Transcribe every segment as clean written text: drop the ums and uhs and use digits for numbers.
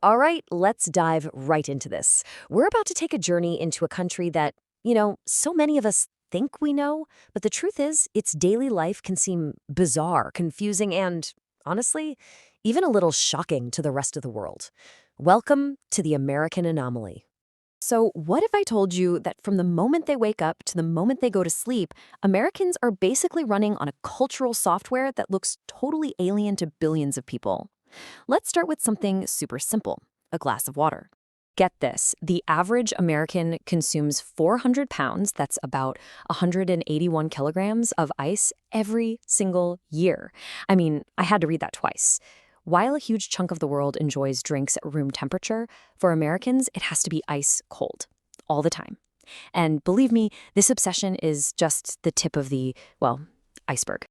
All right, let's dive right into this. We're about to take a journey into a country that, so many of us think we know, but the truth is, its daily life can seem bizarre, confusing, and, honestly, even a little shocking to the rest of the world. Welcome to the American anomaly. So, what if I told you that from the moment they wake up to the moment they go to sleep, Americans are basically running on a cultural software that looks totally alien to billions of people? Let's start with something super simple, a glass of water. Get this, the average American consumes 400 pounds, that's about 181 kilograms of ice every single year. I mean, I had to read that twice. While a huge chunk of the world enjoys drinks at room temperature, for Americans, it has to be ice cold, all the time. And believe me, this obsession is just the tip of the, well, iceberg.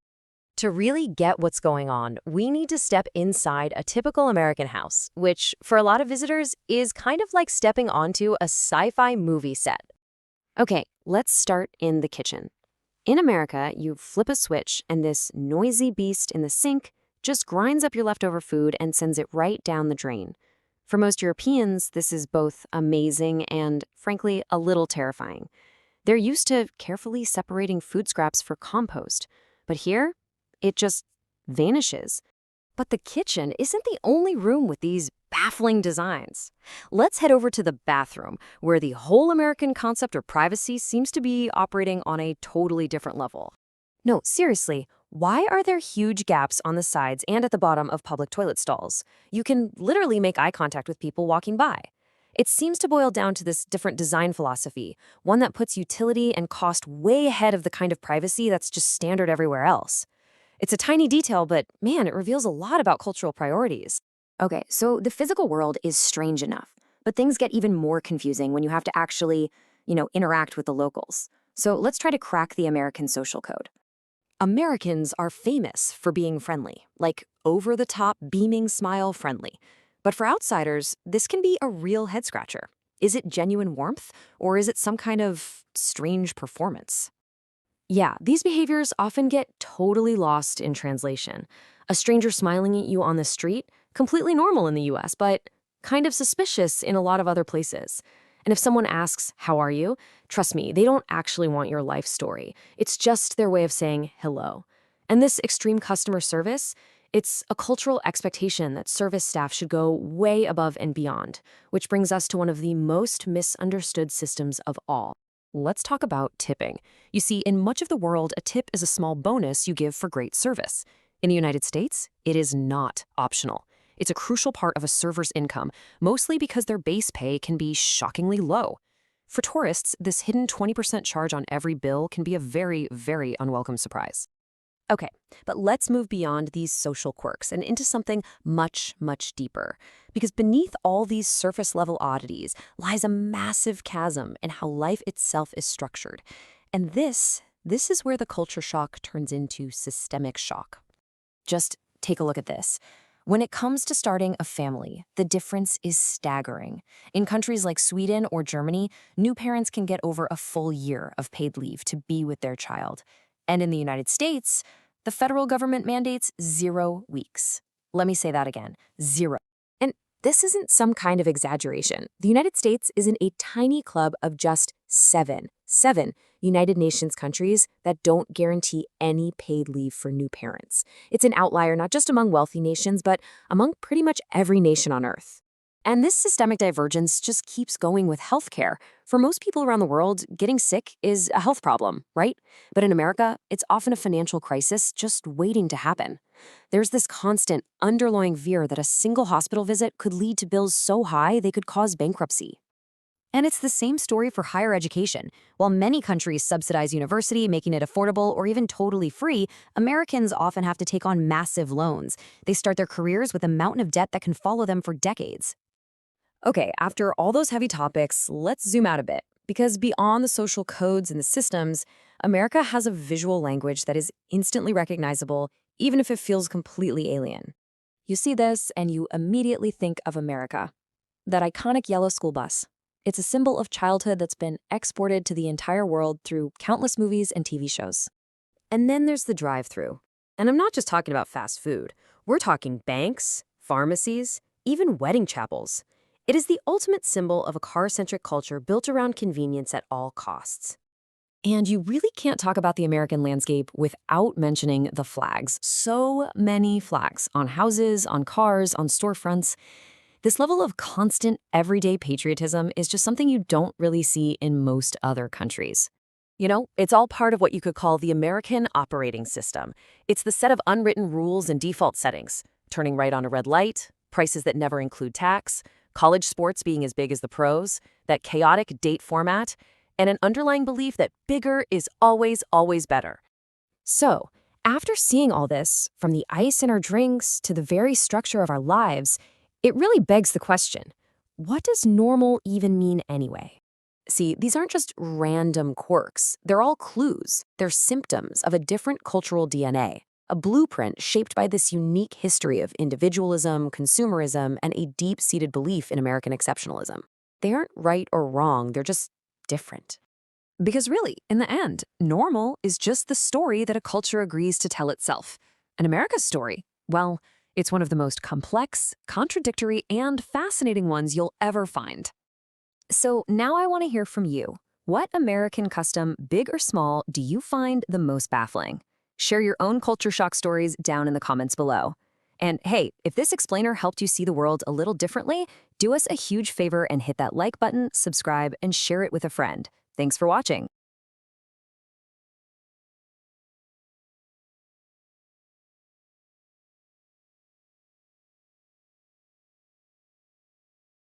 To really get what's going on, we need to step inside a typical American house, which, for a lot of visitors, is kind of like stepping onto a sci-fi movie set. Okay, let's start in the kitchen. In America, you flip a switch and this noisy beast in the sink just grinds up your leftover food and sends it right down the drain. For most Europeans, this is both amazing and, frankly, a little terrifying. They're used to carefully separating food scraps for compost. But here, it just vanishes. But the kitchen isn't the only room with these baffling designs. Let's head over to the bathroom, where the whole American concept of privacy seems to be operating on a totally different level. No, seriously, why are there huge gaps on the sides and at the bottom of public toilet stalls? You can literally make eye contact with people walking by. It seems to boil down to this different design philosophy, one that puts utility and cost way ahead of the kind of privacy that's just standard everywhere else. It's a tiny detail, but man, it reveals a lot about cultural priorities. Okay, so the physical world is strange enough, but things get even more confusing when you have to actually, interact with the locals. So let's try to crack the American social code. Americans are famous for being friendly, like over-the-top beaming smile friendly. But for outsiders, this can be a real head-scratcher. Is it genuine warmth, or is it some kind of strange performance? Yeah, these behaviors often get totally lost in translation. A stranger smiling at you on the street, completely normal in the US, but kind of suspicious in a lot of other places. And if someone asks, "How are you?" trust me, they don't actually want your life story. It's just their way of saying hello. And this extreme customer service, it's a cultural expectation that service staff should go way above and beyond, which brings us to one of the most misunderstood systems of all. Let's talk about tipping. You see, in much of the world, a tip is a small bonus you give for great service. In the United States, it is not optional. It's a crucial part of a server's income, mostly because their base pay can be shockingly low. For tourists, this hidden 20% charge on every bill can be a very, very unwelcome surprise. Okay, but let's move beyond these social quirks and into something much, much deeper. Because beneath all these surface-level oddities lies a massive chasm in how life itself is structured. And this is where the culture shock turns into systemic shock. Just take a look at this. When it comes to starting a family, the difference is staggering. In countries like Sweden or Germany, new parents can get over a full year of paid leave to be with their child. And in the United States, the federal government mandates 0 weeks. Let me say that again, 0. And this isn't some kind of exaggeration. The United States is in a tiny club of just seven United Nations countries that don't guarantee any paid leave for new parents. It's an outlier not just among wealthy nations, but among pretty much every nation on Earth. And this systemic divergence just keeps going with healthcare. For most people around the world, getting sick is a health problem, right? But in America, it's often a financial crisis just waiting to happen. There's this constant underlying fear that a single hospital visit could lead to bills so high they could cause bankruptcy. And it's the same story for higher education. While many countries subsidize university, making it affordable or even totally free, Americans often have to take on massive loans. They start their careers with a mountain of debt that can follow them for decades. Okay, after all those heavy topics, let's zoom out a bit. Because beyond the social codes and the systems, America has a visual language that is instantly recognizable, even if it feels completely alien. You see this, and you immediately think of America. That iconic yellow school bus. It's a symbol of childhood that's been exported to the entire world through countless movies and TV shows. And then there's the drive-thru. And I'm not just talking about fast food. We're talking banks, pharmacies, even wedding chapels. It is the ultimate symbol of a car-centric culture built around convenience at all costs. And you really can't talk about the American landscape without mentioning the flags. So many flags on houses, on cars, on storefronts. This level of constant, everyday patriotism is just something you don't really see in most other countries. You know, it's all part of what you could call the American operating system. It's the set of unwritten rules and default settings: turning right on a red light, prices that never include tax, college sports being as big as the pros, that chaotic date format, and an underlying belief that bigger is always, always better. So, after seeing all this, from the ice in our drinks to the very structure of our lives, it really begs the question, what does normal even mean anyway? See, these aren't just random quirks. They're all clues. They're symptoms of a different cultural DNA, a blueprint shaped by this unique history of individualism, consumerism, and a deep-seated belief in American exceptionalism. They aren't right or wrong, they're just different. Because really, in the end, normal is just the story that a culture agrees to tell itself. And America's story, well, it's one of the most complex, contradictory, and fascinating ones you'll ever find. So now I want to hear from you. What American custom, big or small, do you find the most baffling? Share your own culture shock stories down in the comments below. And hey, if this explainer helped you see the world a little differently, do us a huge favor and hit that like button, subscribe, and share it with a friend. Thanks for watching.